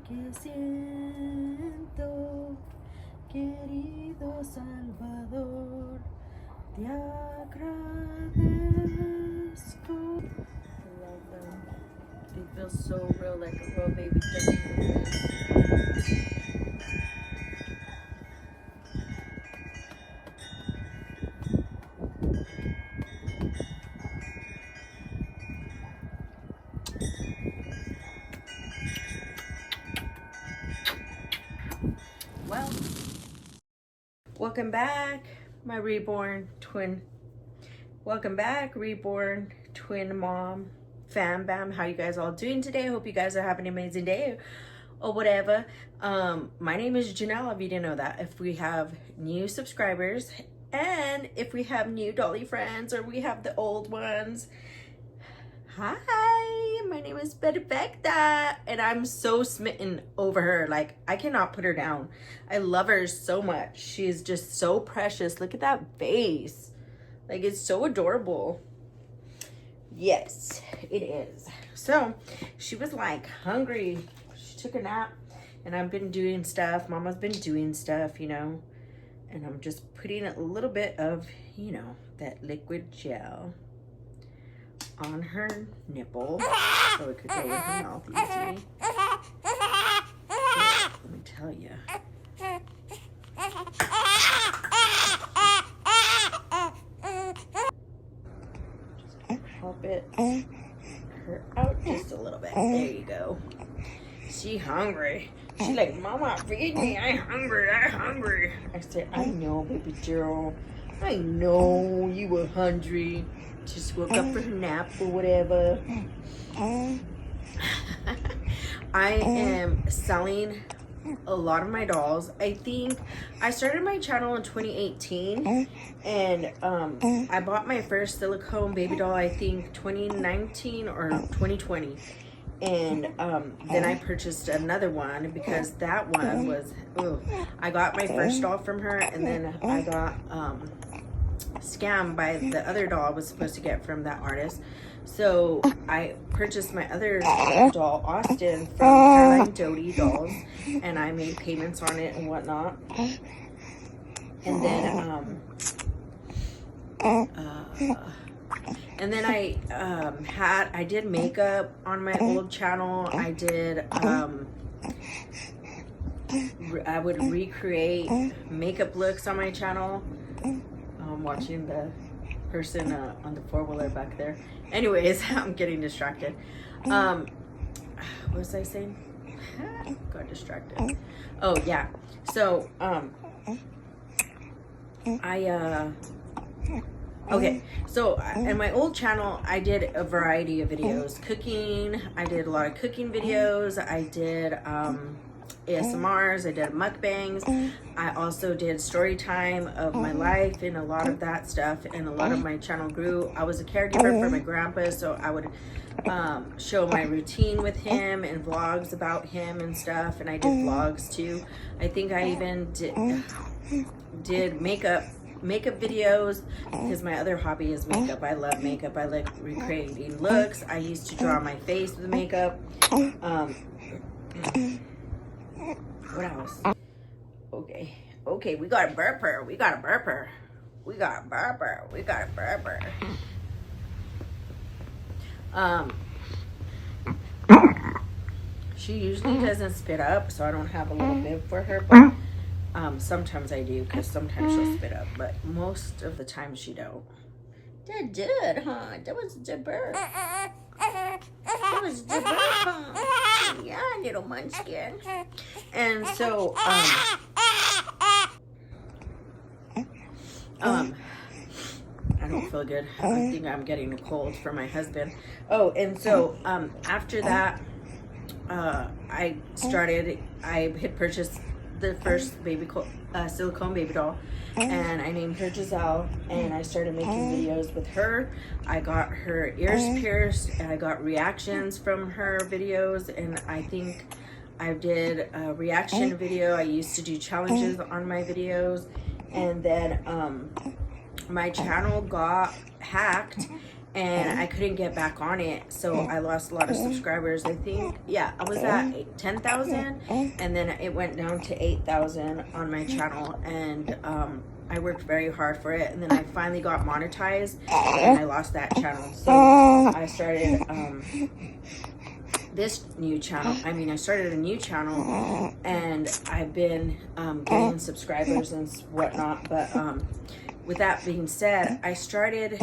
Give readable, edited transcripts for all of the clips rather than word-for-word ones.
que siento, querido Salvador, te agradezco. I love them. They feel so real, like a real baby duck. Well, welcome back, my reborn twin. Welcome back, reborn twin mom, FamBam. How you guys all doing today? I hope you guys are having an amazing day or whatever. My name is Janelle, if you didn't know that. If we have new subscribers and if we have new Dolly friends or we have the old ones, hi, my name is Perfecta, and I'm so smitten over her. Like, I cannot put her down. I love her so much. She is just so precious. Look at that face. Like, it's so adorable. Yes, it is. So, she was like hungry. She took a nap, and I've been doing stuff. Mama's been doing stuff, you know, and I'm just putting a little bit of, you know, that liquid gel on her nipple so it could go in her mouth easily. Let me tell you. Just help it her out just a little bit. There you go. She hungry. She like, Mama, feed me. I'm hungry. I'm hungry. I said, I know, baby girl. I know you were hungry. Just woke up for her nap or whatever. I am selling a lot of my dolls. I think I started my channel in 2018 and I bought my first silicone baby doll, I think 2019 or 2020. And then I purchased another one because that one was, I got my first doll from her, and then I got scammed by the other doll I was supposed to get from that artist. So I purchased my other doll, Austin, from Caroline Doty Dolls, and I made payments on it and whatnot. And then I did makeup on my old channel. I did I would recreate makeup looks on my channel. Watching the person on the four-wheeler back there. Anyways, I'm getting distracted. What was I saying? Got distracted. Oh yeah. So okay, so in my old channel I did a variety of videos. Cooking, I did a lot of cooking videos. I did ASMRs, I did mukbangs. I also did story time of my life and a lot of that stuff, and a lot of my channel grew. I was a caregiver for my grandpa, so I would show my routine with him and vlogs about him and stuff, and I did vlogs too. I think I even did makeup videos because my other hobby is makeup. I love makeup. I like recreating looks. I used to draw my face with makeup. What else? Okay, we got a burper. She usually doesn't spit up, so I don't have a little bib for her, but sometimes I do, because sometimes she'll spit up, but most of the time she don't. That did, huh? That was the burp. That was the burp, huh? Yeah, little munchkin. And so, I don't feel good. I think I'm getting a cold from my husband. Oh, and so, after that, I had purchased the first silicone baby doll, and I named her Giselle, and I started making videos with her. I got her ears pierced, and I got reactions from her videos, and I think I did a reaction video. I used to do challenges on my videos, and then my channel got hacked, and I couldn't get back on it, so I lost a lot of subscribers. I think, yeah, I was at 10,000, and then it went down to 8,000 on my channel, and I worked very hard for it, and then I finally got monetized, and I lost that channel. So I started this new channel. I mean, I started a new channel, and I've been getting subscribers and whatnot. But with that being said, I started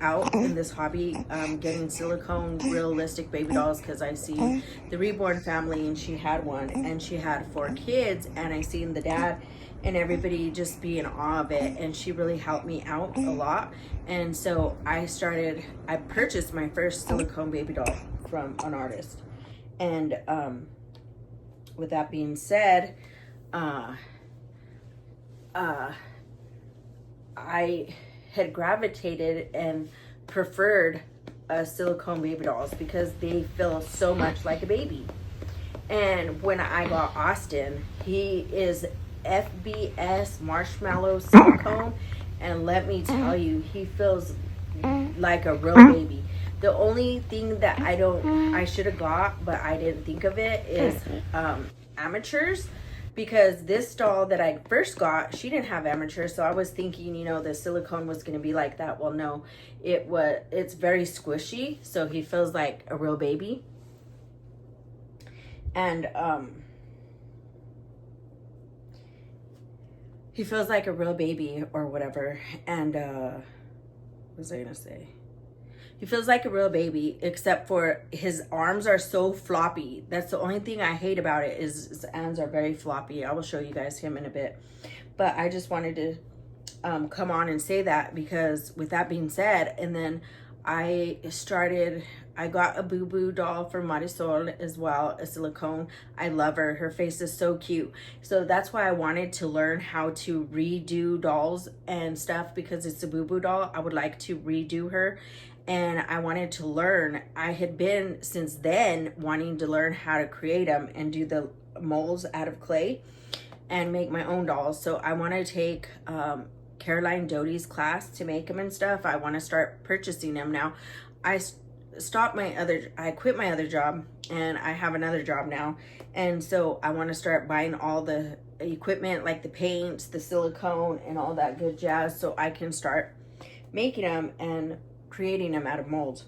out in this hobby getting silicone realistic baby dolls, because I seen the Reborn family, and she had one, and she had 4 kids, and I seen the dad and everybody just be in awe of it, and she really helped me out a lot. And so I purchased my first silicone baby doll from an artist. And with that being said, I had gravitated and preferred silicone baby dolls because they feel so much like a baby. And when I got Austin, he is FBS marshmallow silicone, and let me tell you, he feels like a real baby. The only thing that I should have got, but I didn't think of it, is amateurs, because this doll that I first got, she didn't have amateurs, so I was thinking, you know, the silicone was going to be like that. Well, no, it's very squishy, so he feels like a real baby. And he feels like a real baby or whatever. And what was I gonna say? He feels like a real baby, except for his arms are so floppy. That's the only thing I hate about it, is his arms are very floppy. I will show you guys him in a bit. But I just wanted to come on and say that, because with that being said, and then I got a Boo Boo doll for Marisol as well, a silicone. I love her. Her face is so cute. So that's why I wanted to learn how to redo dolls and stuff, because it's a Boo Boo doll. I would like to redo her, and I wanted to learn. I had been since then wanting to learn how to create them and do the molds out of clay and make my own dolls. So I want to take Caroline Doty's class to make them and stuff. I want to start purchasing them now. I quit my other job, and I have another job now, and so I want to start buying all the equipment, like the paints, the silicone, and all that good jazz, so I can start making them and creating them out of molds,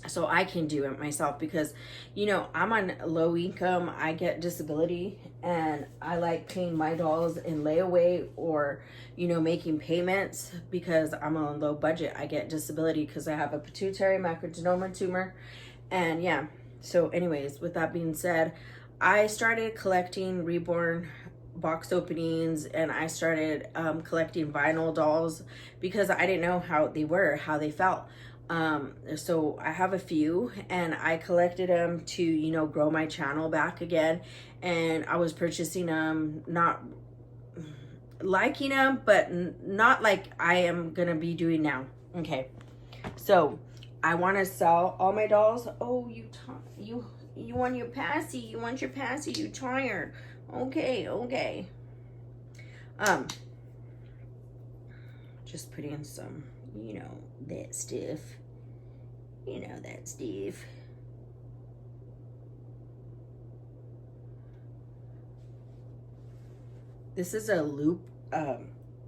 so I can do it myself. Because, you know, I'm on low income, I get disability, and I like paying my dolls in layaway, or, you know, making payments, because I'm on a low budget. I get disability because I have a pituitary macrodenoma tumor. And yeah, so anyways, with that being said, I started collecting Reborn box openings, and I started collecting vinyl dolls, because I didn't know how they felt. So I have a few, and I collected them to, you know, grow my channel back again. And I was purchasing them, not liking them, but not like I am gonna be doing now. Okay, so I want to sell all my dolls. Oh, you want your passy? You want your passy? You tired? Okay. Just put in some, you know, that stuff. You know, that stuff. This is a loop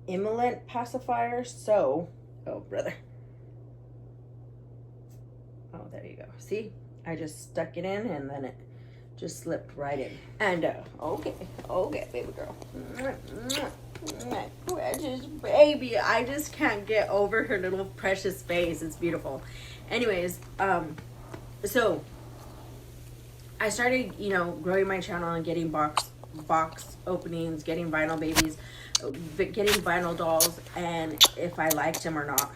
emollient pacifier. So, oh brother. Oh, there you go. See, I just stuck it in, and then it just slipped right in. And okay, baby girl. Precious baby. I just can't get over her little precious face. It's beautiful. Anyways, so I started, you know, growing my channel and getting box openings, getting vinyl babies, getting vinyl dolls, and if I liked them or not.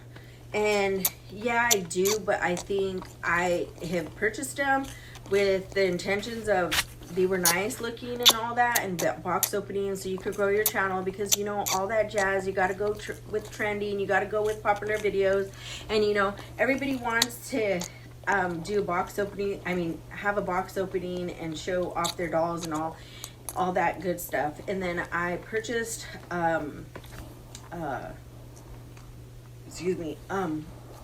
And yeah, I do, but I think I have purchased them with the intentions of they were nice looking and all that, and box openings so you could grow your channel, because, you know, all that jazz, you got to go with trending, you got to go with popular videos, and, you know, everybody wants to do a box opening, have a box opening and show off their dolls and all that good stuff. And then I purchased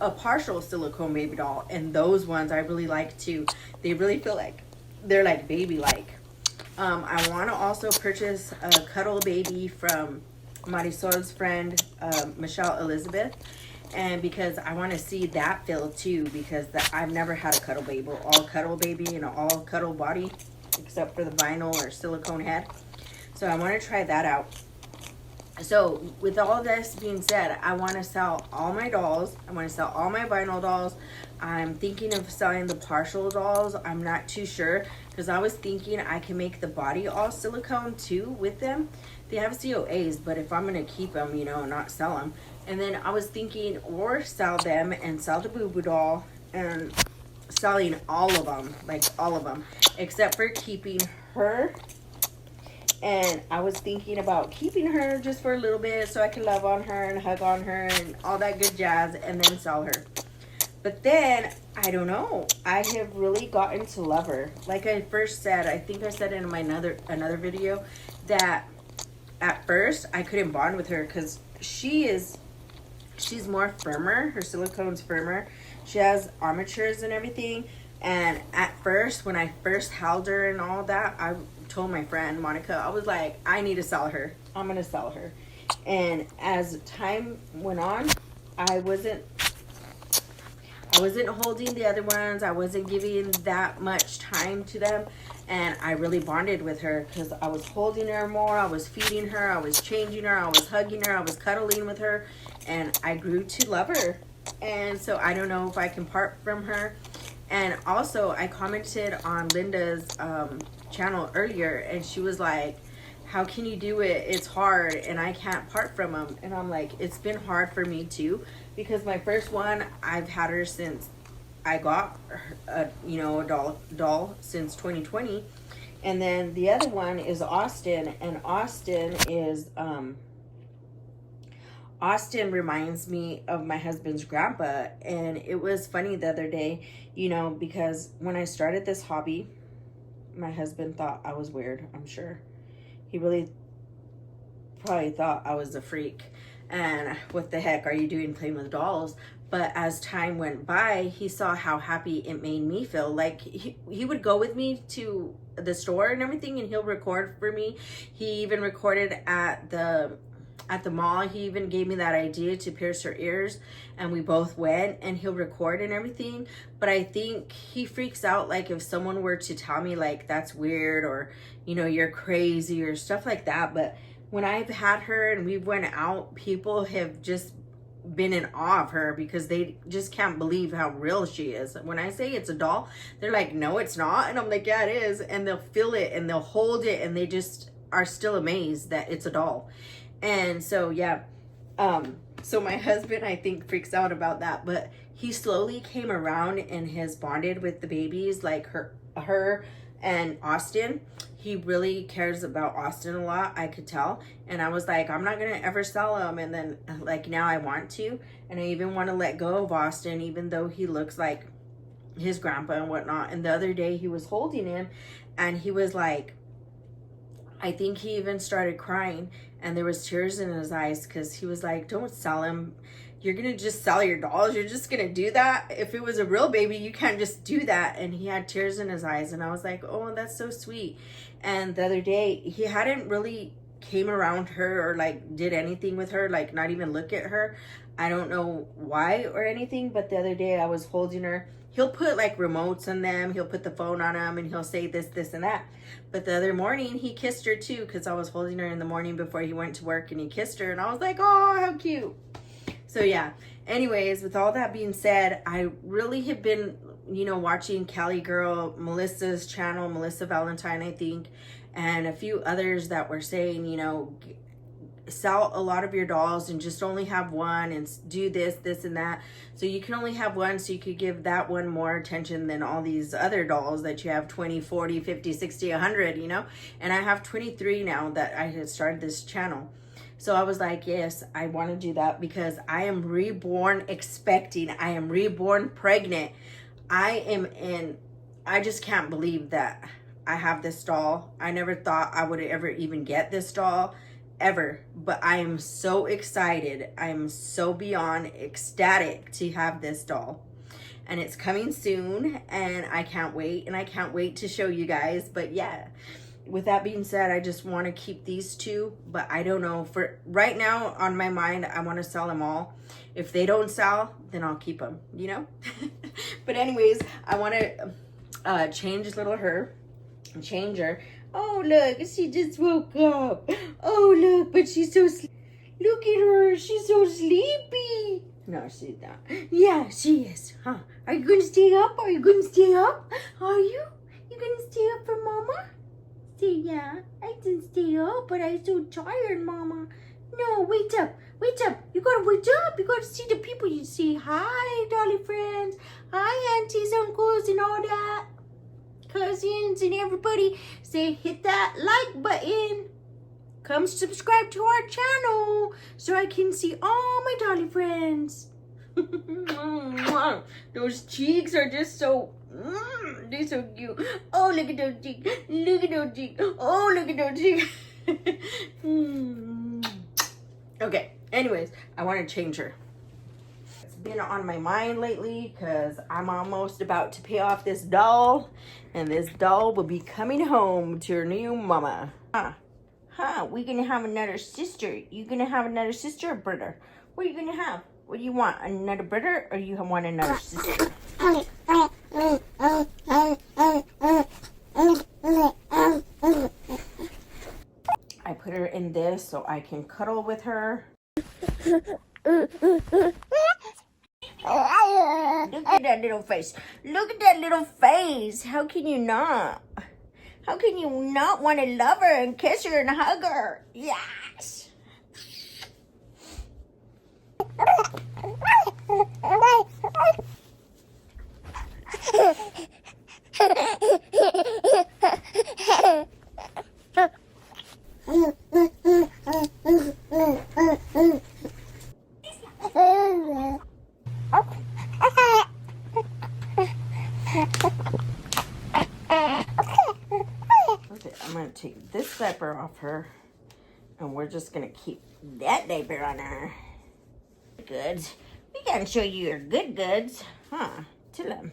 a partial silicone baby doll, and those ones I really like too. They really feel like they're like baby like. I want to also purchase a cuddle baby from Marisol's friend, Michelle Elizabeth, and because I want to see that feel too, because I've never had a cuddle baby, all cuddle baby and all cuddle body, except for the vinyl or silicone head. So I want to try that out. So with all this being said, I want to sell all my dolls. I want to sell all my vinyl dolls. I'm thinking of selling the partial dolls. I'm not too sure, because I was thinking I can make the body all silicone too with them. They have COAs, but if I'm going to keep them, you know, not sell them. And then I was thinking, or sell them and sell the boo boo doll, and selling all of them, like all of them, except for keeping her. And I was thinking about keeping her just for a little bit so I can love on her and hug on her and all that good jazz, and then sell her. But then, I don't know, I have really gotten to love her. Like I first said, I think I said in my another video, that at first I couldn't bond with her because she's more firmer. Her silicone's firmer. She has armatures and everything. And at first, when I first held her and all that, I told my friend Monica, I was like, I need to sell her. I'm gonna sell her. And as time went on, I wasn't holding the other ones. I wasn't giving that much time to them, and I really bonded with her because I was holding her more. I was feeding her. I was changing her. I was hugging her. I was cuddling with her, and I grew to love her. And so I don't know if I can part from her. And also, I commented on Linda's channel earlier, and she was like, how can you do it? It's hard, and I can't part from them. And I'm like, it's been hard for me too, because my first one, I've had her since I got a doll since 2020. And then the other one is Austin, and Austin reminds me of my husband's grandpa. And it was funny the other day, you know, because when I started this hobby, my husband thought I was weird, I'm sure. He really probably thought I was a freak. And what the heck are you doing playing with dolls? But as time went by, he saw how happy it made me feel. Like he would go with me to the store and everything, and he'll record for me. He even recorded at the mall. He even gave me that idea to pierce her ears, and we both went, and he'll record and everything. But I think he freaks out, like if someone were to tell me like that's weird, or you know, you're crazy or stuff like that. But when I've had her and we went out, people have just been in awe of her because they just can't believe how real she is. When I say it's a doll, they're like, no, it's not. And I'm like, yeah, it is. And they'll feel it and they'll hold it, and they just are still amazed that it's a doll. And so, yeah, so my husband, I think, freaks out about that, but he slowly came around and has bonded with the babies, like her and Austin. He really cares about Austin a lot, I could tell. And I was like, I'm not going to ever sell him. And then, like, now I want to. And I even want to let go of Austin, even though he looks like his grandpa and whatnot. And the other day he was holding him, and he was like, I think he even started crying, and there was tears in his eyes because he was like, don't sell him. You're going to just sell your dolls? You're just going to do that? If it was a real baby, you can't just do that. And he had tears in his eyes, and I was like, oh, that's so sweet. And the other day, he hadn't really came around her or like did anything with her, like not even look at her. I don't know why or anything, but the other day I was holding her. He'll put like remotes on them. He'll put the phone on them, and he'll say this, this, and that. But the other morning, he kissed her too, because I was holding her in the morning before he went to work, and he kissed her, and I was like, oh, how cute. So yeah, anyways, with all that being said, I really have been, you know, watching Cali Girl, Melissa's channel, Melissa Valentine, I think, and a few others that were saying, you know, sell a lot of your dolls and just only have one, and do this, this, and that. So you can only have one, so you could give that one more attention than all these other dolls that you have 20, 40, 50, 60, 100, you know. And I have 23 now that I had started this channel. So I was like, yes, I want to do that, because I am reborn expecting. I am reborn pregnant. I just can't believe that I have this doll. I never thought I would ever even get this doll. ever, but I am so excited. I'm so beyond ecstatic to have this doll. And it's coming soon, and I can't wait, and I can't wait to show you guys. But yeah, with that being said, I just want to keep these two, but I don't know. For right now, on my mind, I want to sell them all. If they don't sell, then I'll keep them, you know? But anyways, I want to change little her, change her. Oh, look, she just woke up. Oh, look, but she's so look at her, she's so sleepy. No, she's not. Yeah, she is, huh? Are you going to stay up? Are you going to stay up? Are you? You going to stay up for Mama? Say, yeah, I didn't stay up, but I'm so tired, Mama. No, wake up. Wake up. You got to wake up. You got to see the people. You say, hi, dolly friends. Hi, aunties, uncles, and all that. Cousins and everybody. Say, hit that like button. Come subscribe to our channel so I can see all my dolly friends. Those cheeks are just so, they're so cute. Oh, look at those cheeks. Look at those cheeks. Oh, look at those cheeks. Okay, anyways, I want to change her. It's been on my mind lately because I'm almost about to pay off this doll. And this doll will be coming home to her new mama. Huh, we gonna have another sister. You gonna have another sister or brother? What are you gonna have? What do you want? Another brother or you want another sister? I put her in this so I can cuddle with her. Look at that little face. Look at that little face. How can you not? How can you not want to love her and kiss her and hug her? Yes. I'm going to take this diaper off her, and we're just going to keep that diaper on her. Goods. We got to show you your good goods. Huh? Tell them.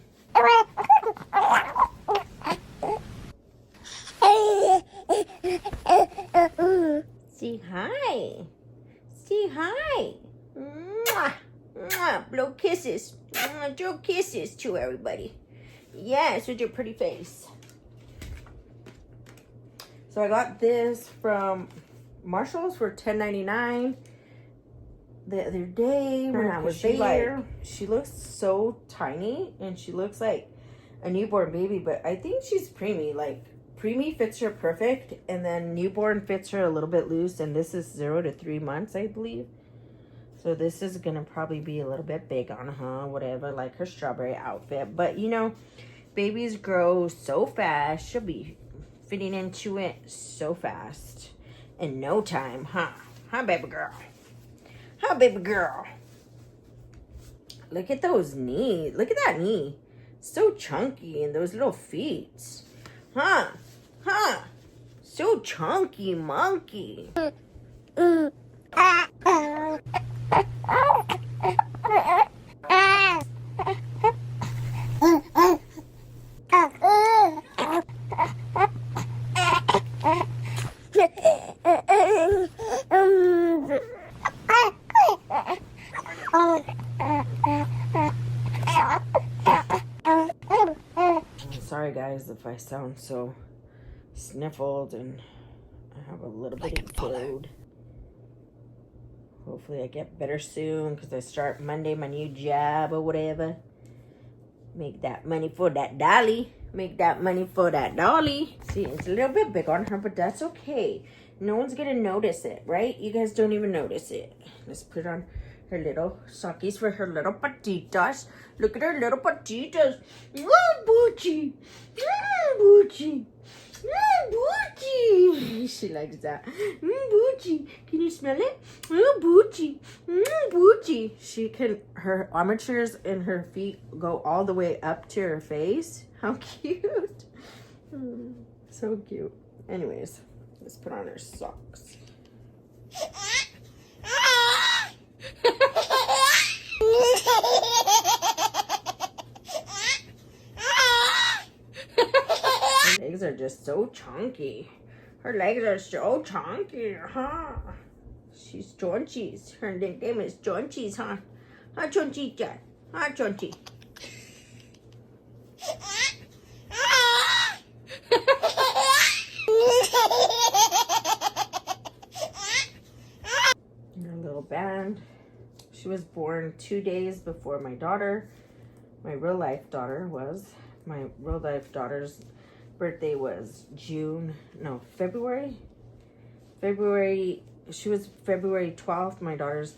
Say hi. Say hi. Mwah. Mwah. Blow kisses. Throw kisses to everybody. Yes, with your pretty face. So I got this from Marshall's for $10.99 the other day when I was there. She looks so tiny and she looks like a newborn baby, but I think she's preemie. Like preemie fits her perfect, and then newborn fits her a little bit loose, and this is 0 to 3 months, I believe. So this is gonna probably be a little bit big on her, whatever, like her strawberry outfit. But you know, babies grow so fast. She'll be fitting into it so fast in no time, huh? Huh, baby girl? Huh, baby girl? Look at those knees. Look at that knee. So chunky, and those little feet. Huh? Huh? So chunky monkey. Sorry guys if I sound so sniffled and I have a little bit of cold. Hopefully I get better soon because I start Monday my new job or whatever. Make that money for that dolly. Make that money for that dolly. See, it's a little bit big on her, but that's okay. No one's gonna notice it, right? You guys don't even notice it. Let's put on her little sockies for her little patitas. Look at her little patitas. Oh, Boochie. Oh, Boochie. Oh, Boochie. She likes that. Boochie. Can you smell it? Oh, Boochie. Boochie. She can, her armatures in her feet go all the way up to her face. How cute. So cute. Anyways, let's put on her socks. just so chunky. Her legs are so chunky, huh? She's Chonchies. Her nickname is Chonchies, huh? Huh, Chonchita? Huh, Chonchi? Her little band. She was born 2 days before my daughter. My real life daughter was. My real life daughter's birthday was February. She was February 12th. My daughter's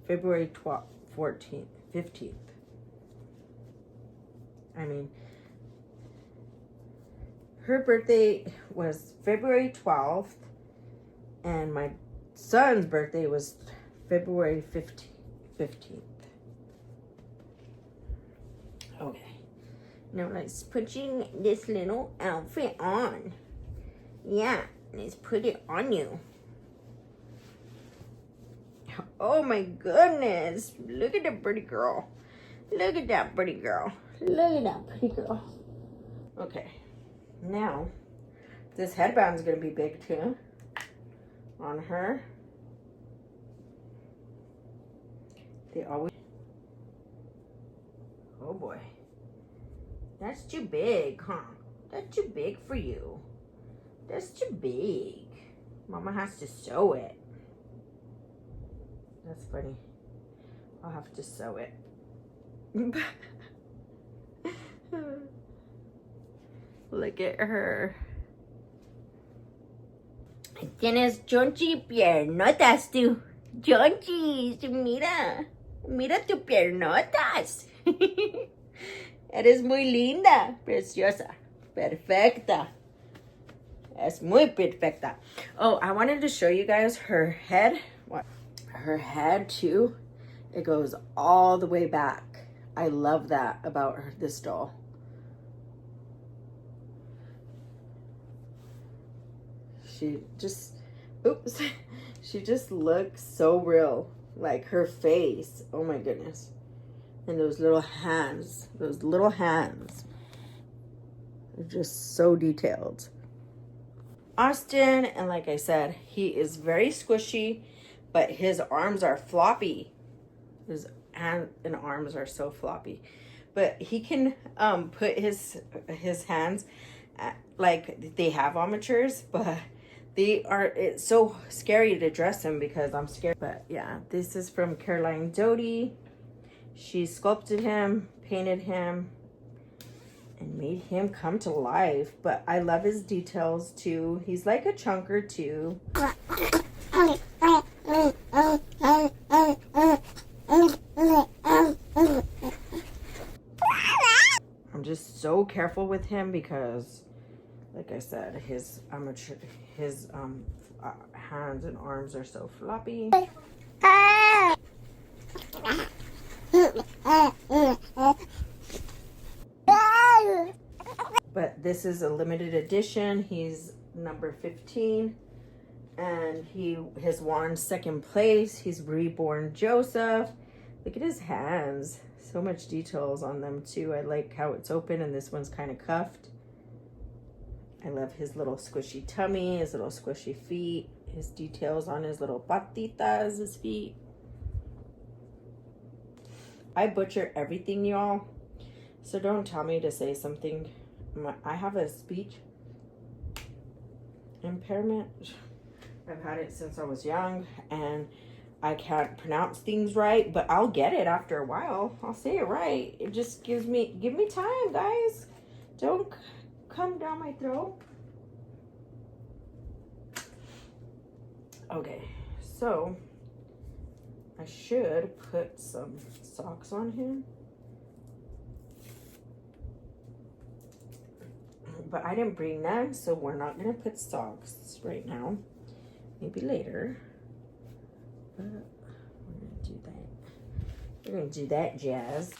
February 14th, 15th. I mean, her birthday was February 12th, and my son's birthday was February 15th. Okay. Now let's put this little outfit on. Yeah, let's put it on you. Oh my goodness. Look at that pretty girl. Look at that pretty girl. Look at that pretty girl. Okay. Now, this headband's going to be big too. On her. They always... Oh boy. That's too big, huh? That's too big for you. That's too big. Mama has to sew it. That's funny. I'll have to sew it. Look at her. Tienes chonchi piernotas tú. Chonchis, mira. Mira tu piernotas. Eres muy linda, preciosa, perfecta. Es muy perfecta. Oh, I wanted to show you guys her head. What? Her head too. It goes all the way back. I love that about this doll. She just looks so real. Like her face. Oh my goodness. And those little hands. They're just so detailed. Austin, and like I said, he is very squishy, but his arms are floppy. His hands and arms are so floppy. But he can put his hands like they have armatures, but it's so scary to dress him because I'm scared. But yeah, this is from Caroline Doty. She sculpted him, painted him, and made him come to life. But I love his details too. He's like a chunker too. I'm just so careful with him because, like I said, his hands and arms are so floppy. But this is a limited edition. He's number 15, and his won second place. He's Reborn Joseph. Look at his hands. So much details on them too. I like how it's open, and this one's kind of cuffed. I love his little squishy tummy, his little squishy feet, his details on his little patitas, his feet. I butcher everything, y'all. So don't tell me to say something. I have a speech impairment. I've had it since I was young, and I can't pronounce things right, but I'll get it after a while. I'll say it right. It just give me time, guys. Don't come down my throat. Okay, so I should put some socks on him. But I didn't bring them, so we're not gonna put socks right now. Maybe later. But we're gonna do that. We're gonna do that jazz.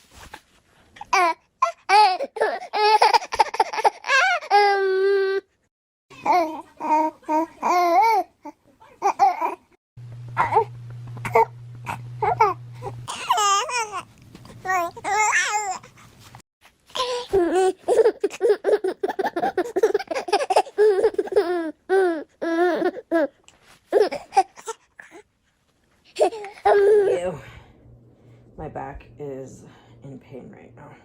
is in pain right now.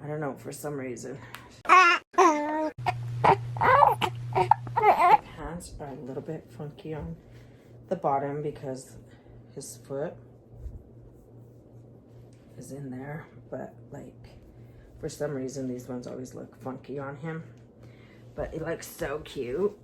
I don't know, for some reason. Hands are a little bit funky on the bottom because his foot is in there, but like for some reason these ones always look funky on him, but it looks so cute.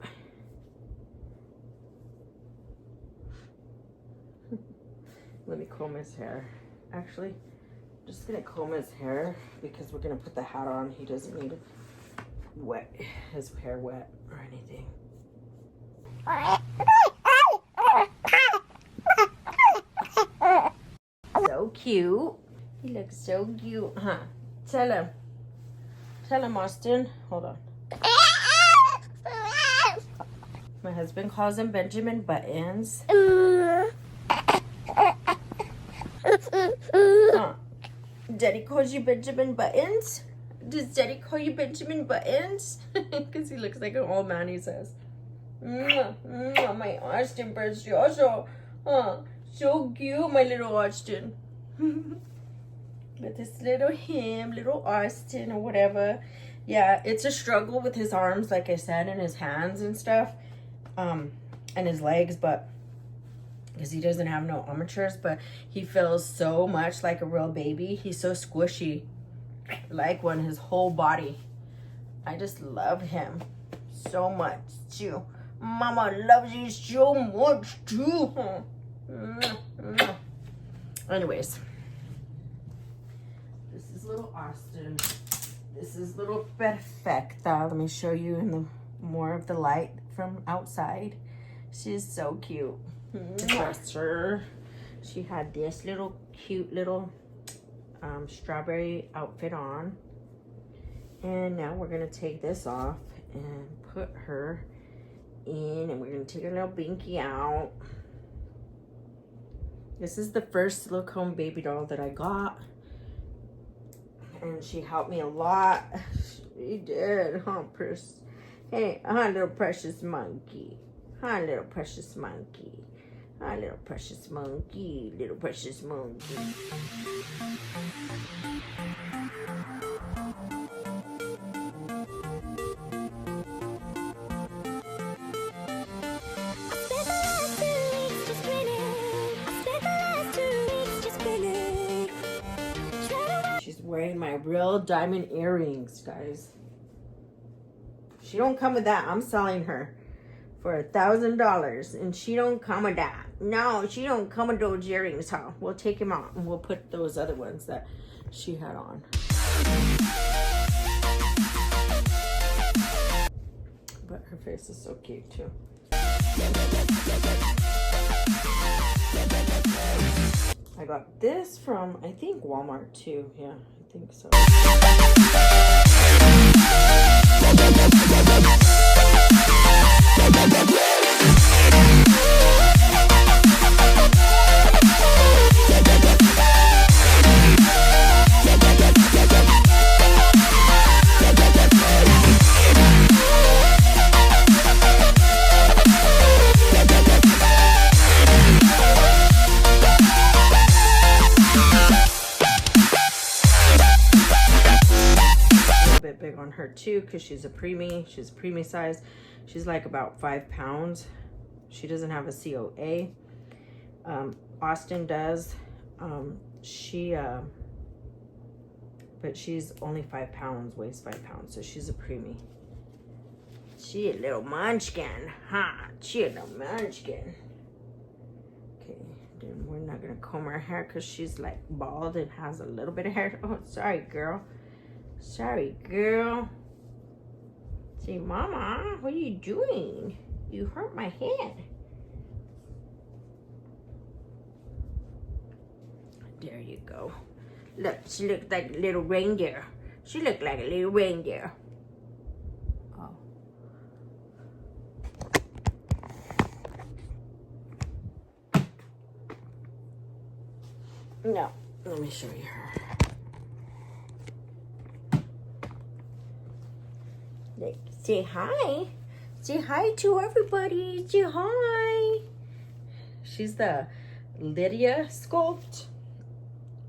Let me comb his hair. Actually, I'm just gonna comb his hair because we're gonna put the hat on. He doesn't need his hair wet or anything. So cute. He looks so cute, huh? Tell him, Austin. Hold on. My husband calls him Benjamin Buttons. Daddy calls you Benjamin Buttons? Does Daddy call you Benjamin Buttons? Because he looks like an old man, he says. Mwah, mwah, my Austin precioso. So cute, my little Austin. With this little him, little Austin or whatever. Yeah, it's a struggle with his arms, like I said, and his hands and stuff. And his legs, but because he doesn't have no armatures, but he feels so much like a real baby. He's so squishy, like one, his whole body. I just love him so much too. Mama loves you so much too. Anyways, this is little Austin. This is little Perfecta. Let me show you in the more of the light from outside. She's so cute. Her. She had this little cute little strawberry outfit on, and now we're gonna take this off and put her in, and we're gonna take her little binky out. This is the first silicone baby doll that I got, and she helped me a lot. She did, huh, Pris? Hey, hi, little precious monkey. Hi, little precious monkey. Hi, little precious monkey. Little precious monkey. She's wearing my real diamond earrings, guys. She don't come with that. I'm selling her for $1,000, and she don't come with that. No, she don't come with those earrings, huh? We'll take them out, and we'll put those other ones that she had on. But her face is so cute, too. I got this from, I think, Walmart, too. Yeah, I think so. Big on her too, because she's a preemie size. She's like about 5 pounds. She doesn't have a COA. Austin does. But she's only 5 pounds, weighs 5 pounds, so she's a preemie. She a little munchkin, huh? She a little munchkin. Okay, then we're not gonna comb her hair because she's like bald and has a little bit of hair. Oh, sorry, girl. Sorry, girl. Say, Mama, what are you doing? You hurt my head. There you go. Look, she looks like a little reindeer. She looked like a little reindeer. Oh. No, let me show you her. Say hi. Say hi to everybody. Say hi. She's the Lydia sculpt.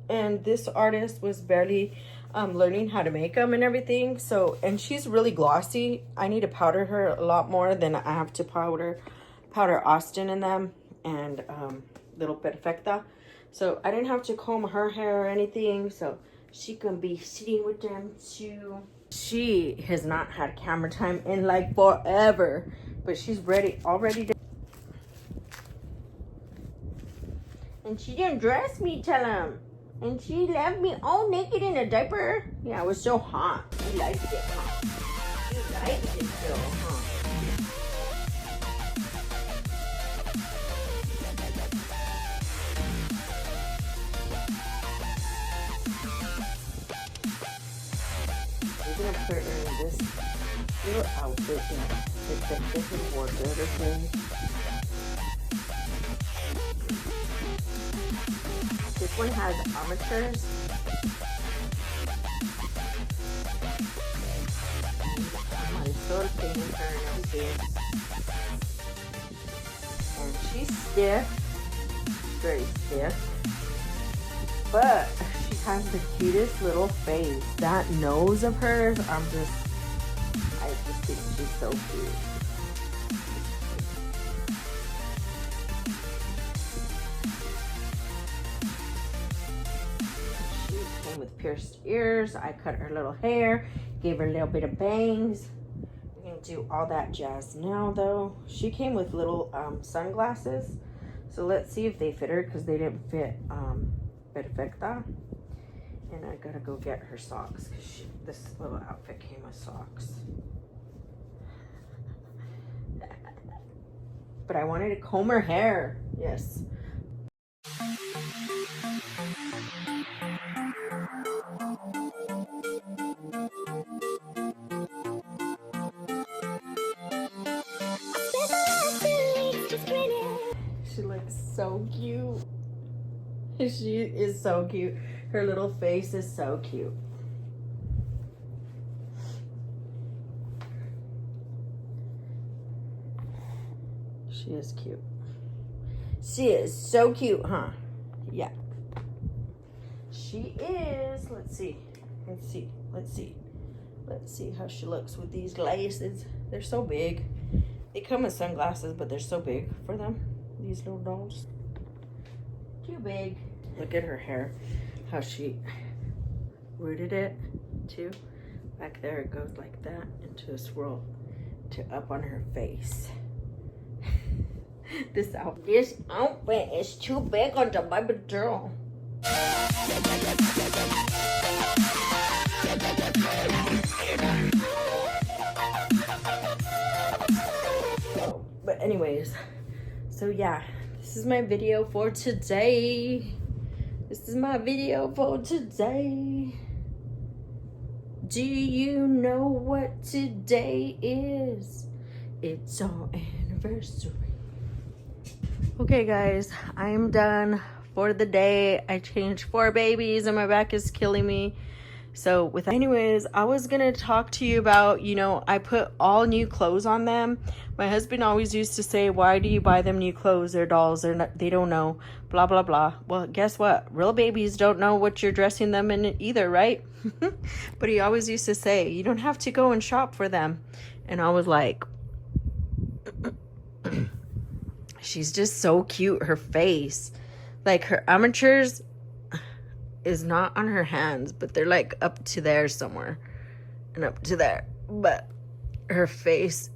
and this artist was barely learning how to make them and everything. So, and she's really glossy. I need to powder her a lot more than I have to powder Austin in them, and little perfecta. So I didn't have to comb her hair or anything, so she can be sitting with them too. She has not had camera time in like forever, but she's all ready to. And she didn't dress me, tell him. And she left me all naked in a diaper. Yeah, it was so hot. You liked it, huh? You liked it so, huh? We're gonna put her in this little outfit, you know, it's a different wardrobe thing. This one has amateurs. Her and everything. And she's stiff, very stiff, but she has the cutest little face. That nose of hers, I just think she's so cute. With pierced ears. I cut her little hair, gave her a little bit of bangs. We're gonna do all that jazz now though. She came with little sunglasses, so let's see if they fit her, because they didn't fit perfecta. And I gotta go get her socks, because this little outfit came with socks. But I wanted to comb her hair. Yes. She looks so cute. She is so cute. Her little face is so cute. She is cute. She is so cute, huh? Yeah. She is. Let's see how she looks with these glasses. They're so big. They come with sunglasses, but they're so big for them. These little dolls. Too big. Look at her hair. How she rooted it too. Back there it goes like that into a swirl to up on her face. This outfit is too big on the baby girl. But anyways, so yeah, this is my video for today. Do you know what today is? It's our anniversary. Okay guys, I'm done for the day. I changed 4 babies and my back is killing me. So anyways, I was gonna talk to you about, you know, I put all new clothes on them. My husband always used to say, why do you buy them new clothes? They're dolls, they don't know, blah, blah, blah. Well, guess what? Real babies don't know what you're dressing them in either, right? But he always used to say, you don't have to go and shop for them. And I was like, she's just so cute, her face. Like her amateurs is not on her hands, but they're like up to there somewhere and up to there. But her face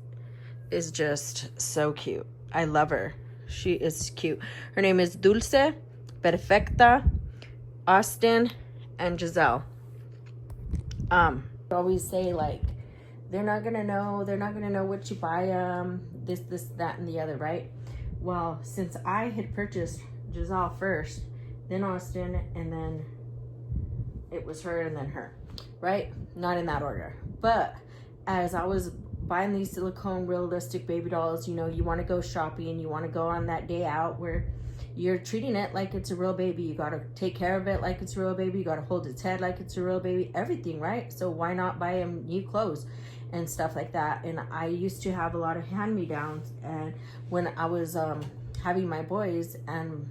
is just so cute. I love her. She is cute. Her name is Dulce, Perfecta, Austin, and Giselle. I always say like, they're not gonna know what you buy this, that, and the other, right? Well, since I had purchased Giselle first, then Austin, and then it was her and then her, right? Not in that order. But as I was buying these silicone realistic baby dolls, you know, you want to go shopping, you want to go on that day out where you're treating it like it's a real baby. You got to take care of it like it's a real baby. You got to hold its head like it's a real baby, everything, right? So why not buy them new clothes and stuff like that? And I used to have a lot of hand-me-downs, and when I was having my boys, and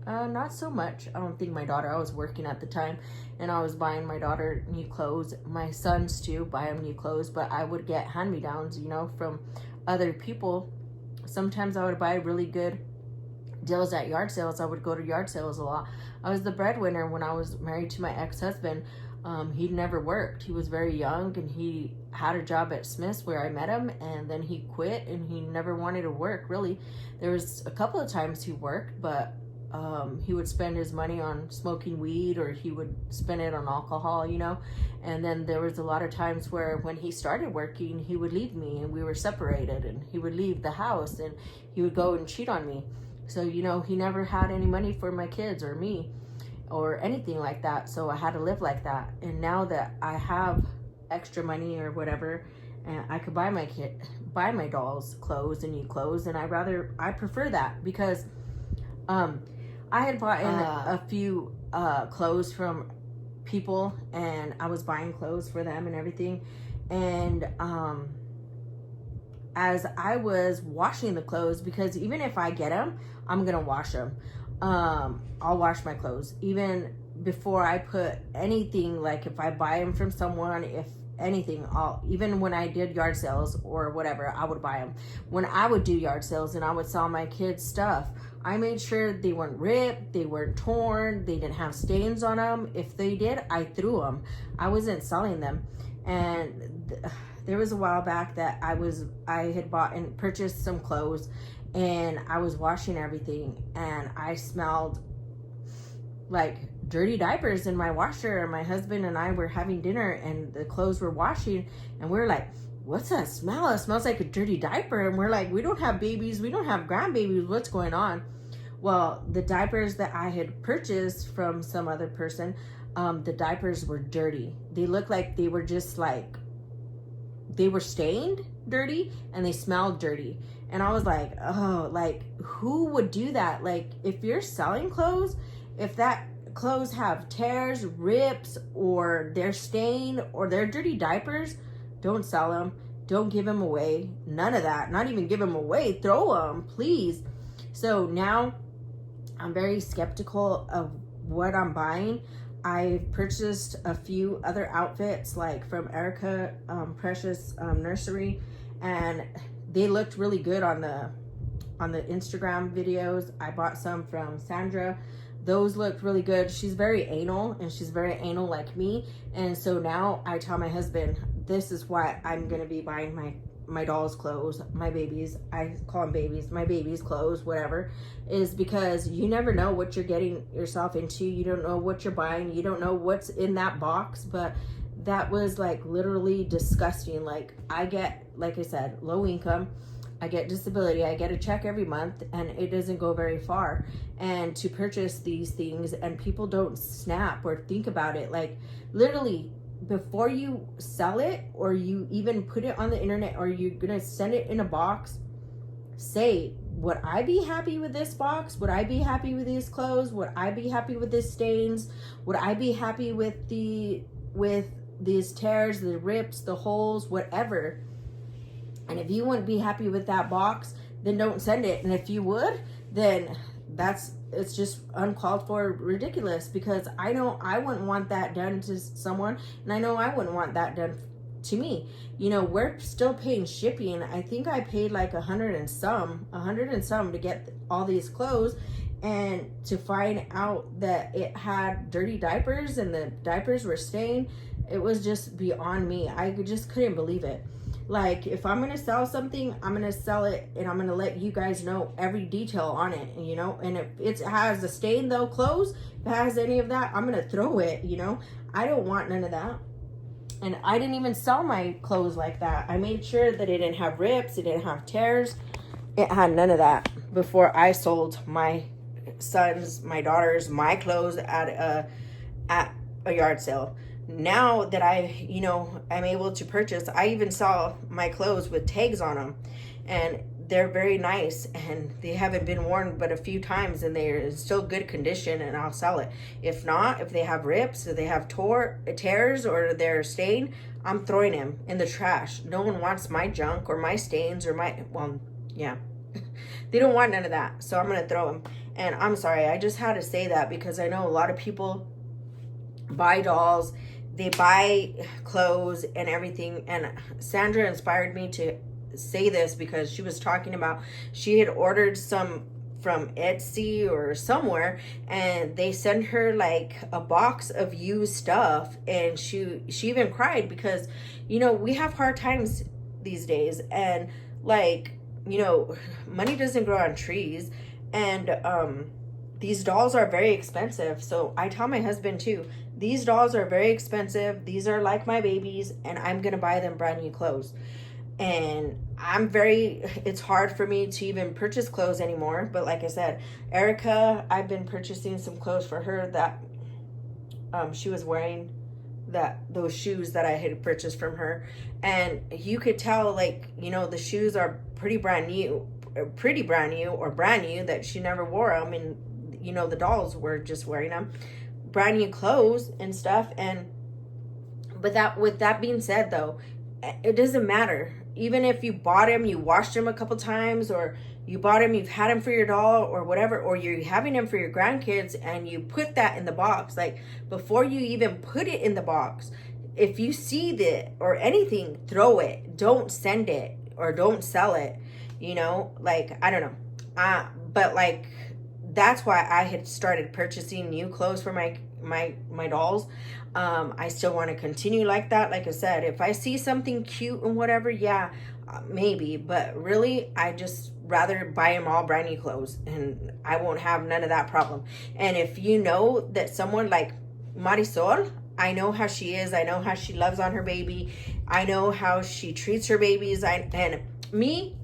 Not so much. I don't think my daughter, I was working at the time and I was buying my daughter new clothes. My sons too, buy them new clothes, but I would get hand-me-downs, you know, from other people. Sometimes I would buy really good deals at yard sales. I would go to yard sales a lot. I was the breadwinner when I was married to my ex-husband. He never worked. He was very young and he had a job at Smith's where I met him, and then he quit and he never wanted to work really. There was a couple of times he worked, but he would spend his money on smoking weed, or he would spend it on alcohol, you know. And then there was a lot of times where when he started working, he would leave me and we were separated, and he would leave the house and he would go and cheat on me. So, you know, he never had any money for my kids or me or anything like that. So I had to live like that. And now that I have extra money or whatever, and I could buy my dolls clothes and new clothes, and I prefer that, because I had bought in a few clothes from people, and I was buying clothes for them and everything. And as I was washing the clothes, because even if I get them, I'm gonna wash them. I'll wash my clothes even before I put anything. Like if I buy them from someone, if anything, even when I did yard sales or whatever, I would buy them. When I would do yard sales and I would sell my kids stuff, I made sure they weren't ripped, they weren't torn, they didn't have stains on them. If they did, I threw them. I wasn't selling them. And there was a while back that I had bought and purchased some clothes, and I was washing everything, and I smelled like dirty diapers in my washer, and my husband and I were having dinner and the clothes were washing, and we were like, what's that smell? It smells like a dirty diaper. And we're like, we don't have babies, we don't have grandbabies, what's going on? Well, the diapers that I had purchased from some other person, the diapers were dirty. They looked like they were just like, they were stained dirty, and they smelled dirty. And I was like, oh, like who would do that? Like if you're selling clothes, if that clothes have tears, rips, or they're stained or they're dirty diapers, don't sell them. Don't give them away. None of that. Not even give them away. Throw them, please. So now I'm very skeptical of what I'm buying. I purchased a few other outfits, like from Erica Precious Nursery, and they looked really good on the Instagram videos. I bought some from Sandra. Those looked really good. She's very anal, and she's very anal like me. And so now I tell my husband, this is why I'm going to be buying my dolls' clothes, my babies. I call them babies, my babies' clothes, whatever, is because you never know what you're getting yourself into. You don't know what you're buying. You don't know what's in that box. But that was like literally disgusting. Like I get, like I said, low income. I get disability. I get a check every month, and it doesn't go very far. And to purchase these things, and people don't snap or think about it. Like literally, before you sell it or you even put it on the internet or you're gonna send it in a box, say, would I be happy with this box? Would I be happy with these clothes? Would I be happy with these stains? Would I be happy with these tears, the rips, the holes, whatever? And if you wouldn't be happy with that box, then don't send it. And if you would, then it's just uncalled for, ridiculous, because I know I wouldn't want that done to someone, and I know I wouldn't want that done to me. You know, we're still paying shipping. I think I paid like $100 and some to get all these clothes, and to find out that it had dirty diapers and the diapers were stained, it was just beyond me. I just couldn't believe it. Like, if I'm going to sell something, I'm going to sell it, and I'm going to let you guys know every detail on it, you know. And if it has a stain, though, clothes, if it has any of that, I'm going to throw it, you know. I don't want none of that. And I didn't even sell my clothes like that. I made sure that it didn't have rips, it didn't have tears. It had none of that before I sold my sons, my daughters, my clothes at a yard sale. Now that I'm able to purchase, I even saw my clothes with tags on them, and they're very nice, and they haven't been worn but a few times, and they're in still good condition, and I'll sell it. If not, if they have rips, or they have tears, or they're stained, I'm throwing them in the trash. No one wants my junk or my stains or my, well, yeah. They don't want none of that, so I'm going to throw them. And I'm sorry, I just had to say that because I know a lot of people buy dolls, they buy clothes and everything. And Sandra inspired me to say this because she was talking about she had ordered some from Etsy or somewhere, and they sent her like a box of used stuff, and she even cried because, you know, we have hard times these days, and like, you know, money doesn't grow on trees, and these dolls are very expensive. So I tell my husband too, these dolls are very expensive, these are like my babies, and I'm gonna buy them brand new clothes. And it's hard for me to even purchase clothes anymore. But like I said, Erica, I've been purchasing some clothes for her that she was wearing, those shoes that I had purchased from her. And you could tell, like, you know, the shoes are pretty brand new or brand new, that she never wore them. And, you know, the dolls were just wearing them. Brand new clothes and stuff. But with that being said, though, it doesn't matter. Even if you bought him, you washed him a couple times, or you bought him, you've had him for your doll or whatever, or you're having him for your grandkids, and you put that in the box. Like, before you even put it in the box, if you see it or anything, throw it. Don't send it or don't sell it. You know, like, I don't know. But like, that's why I had started purchasing new clothes for my dolls. I still want to continue like that. Like I said, if I see something cute and whatever, yeah, maybe. But really, I just rather buy them all brand new clothes, and I won't have none of that problem. And if you know that someone like Marisol, I know how she is. I know how she loves on her baby. I know how she treats her babies.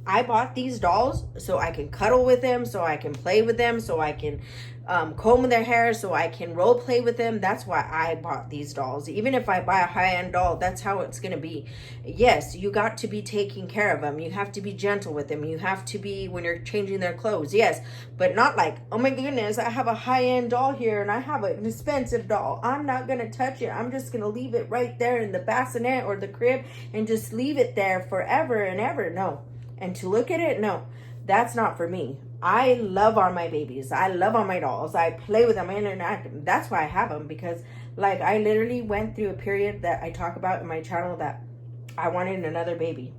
I bought these dolls so I can cuddle with them, so I can play with them, so I can comb their hair, so I can role play with them. That's why I bought these dolls. Even if I buy a high-end doll, that's how it's going to be. Yes, you got to be taking care of them. You have to be gentle with them. You have to be, when you're changing their clothes, yes, but not like, oh my goodness, I have a high-end doll here and I have an expensive doll. I'm not going to touch it. I'm just going to leave it right there in the bassinet or the crib and just leave it there forever and ever. No. And to look at it, no, that's not for me. I love on my babies. I love on my dolls. I play with them and interact. That's why I have them, because like, I literally went through a period that I talk about in my channel that I wanted another baby.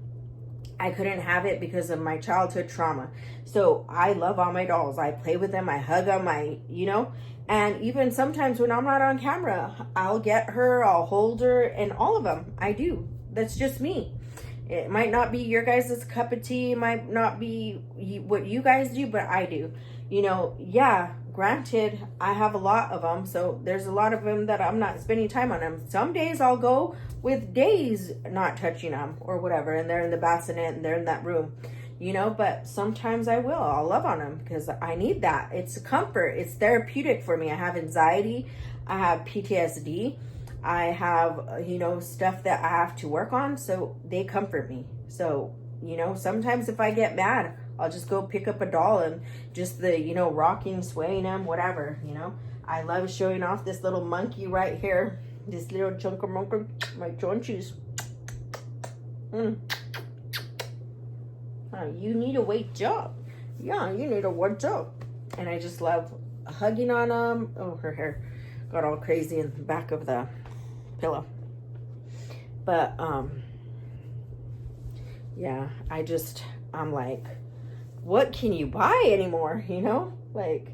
I couldn't have it because of my childhood trauma. So I love all my dolls. I play with them. I hug them. And even sometimes when I'm not on camera, I'll get her, I'll hold her, and all of them. I do. That's just me. It might not be your guys' cup of tea. It might not be what you guys do, but I do. You know, yeah, granted, I have a lot of them. So there's a lot of them that I'm not spending time on them. Some days I'll go with days not touching them or whatever. And they're in the bassinet and they're in that room, you know. But sometimes I will. I'll love on them because I need that. It's a comfort. It's therapeutic for me. I have anxiety. I have PTSD. I have, you know, stuff that I have to work on, so they comfort me. So, you know, sometimes if I get mad, I'll just go pick up a doll and just rocking, swaying them, whatever, you know. I love showing off this little monkey right here. This little chunker monkey, my chunchies. You need to wake up. Yeah, you need to wake up. And I just love hugging on them. Oh, her hair got all crazy in the back of the pillow. But yeah, I'm like, what can you buy anymore, you know? Like,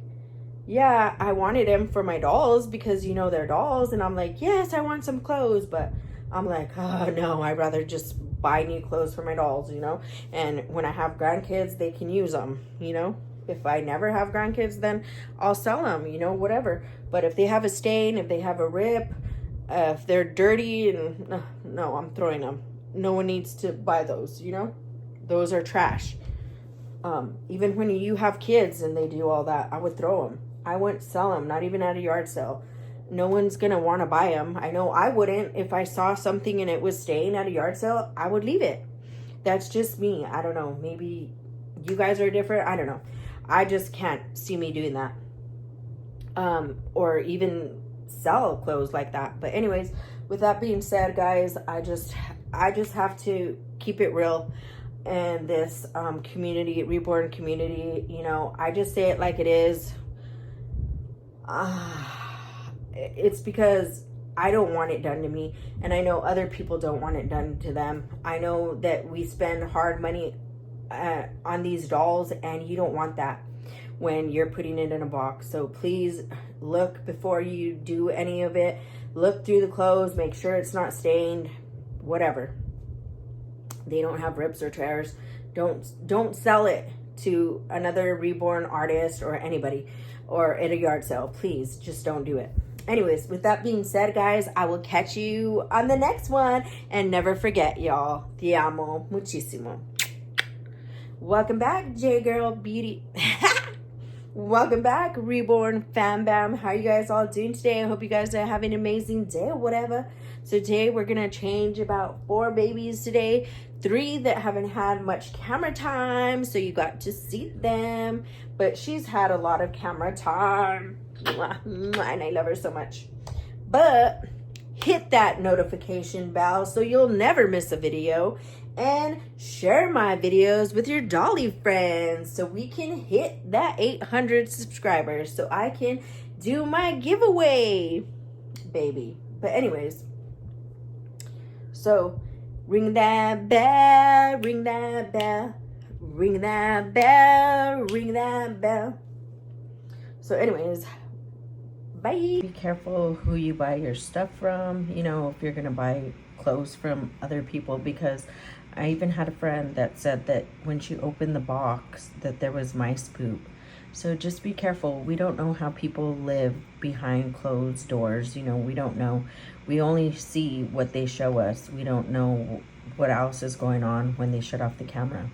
yeah, I wanted them for my dolls because, you know, they're dolls, and I'm like, yes, I want some clothes, but I'm like, oh no, I'd rather just buy new clothes for my dolls, you know. And when I have grandkids, they can use them, you know. If I never have grandkids, then I'll sell them, you know, whatever. But if they have a stain, if they have a rip, if they're dirty, and no, I'm throwing them. No one needs to buy those, you know. Those are trash. Even when you have kids and they do all that, I would throw them. I wouldn't sell them, not even at a yard sale. No one's gonna want to buy them. I know I wouldn't. If I saw something and it was staying at a yard sale, I would leave it. That's just me. I don't know. Maybe you guys are different. I don't know. I just can't see me doing that. Or even sell clothes like that. But anyways, with that being said, guys, I just have to keep it real. And this community, Reborn community, you know, I just say it like it is. It's because I don't want it done to me, and I know other people don't want it done to them. I know that we spend hard money on these dolls, and you don't want that when you're putting it in a box. So please look before you do any of it. Look through the clothes, make sure it's not stained, whatever. They don't have rips or tears. Don't sell it to another reborn artist or anybody, or at a yard sale. Please just don't do it. Anyways, with that being said, guys, I will catch you on the next one. And never forget, y'all, Te Amo Mushisimo. Welcome back, J-Girl Beauty. Welcome back, Reborn FamBam. How are you guys all doing today? I hope you guys are having an amazing day or whatever. So today we're going to change about 4 babies today. 3 that haven't had much camera time, so you got to see them. But she's had a lot of camera time. Mwah, mwah, and I love her so much. But hit that notification bell so you'll never miss a video. And share my videos with your dolly friends so we can hit that 800 subscribers so I can do my giveaway, baby. But anyways, so ring that bell, ring that bell, ring that bell, ring that bell. So anyways, bye. Be careful who you buy your stuff from, you know, if you're gonna buy clothes from other people, because I even had a friend that said that when she opened the box that there was mice poop. So just be careful. We don't know how people live behind closed doors. You know, we don't know. We only see what they show us. We don't know what else is going on when they shut off the camera.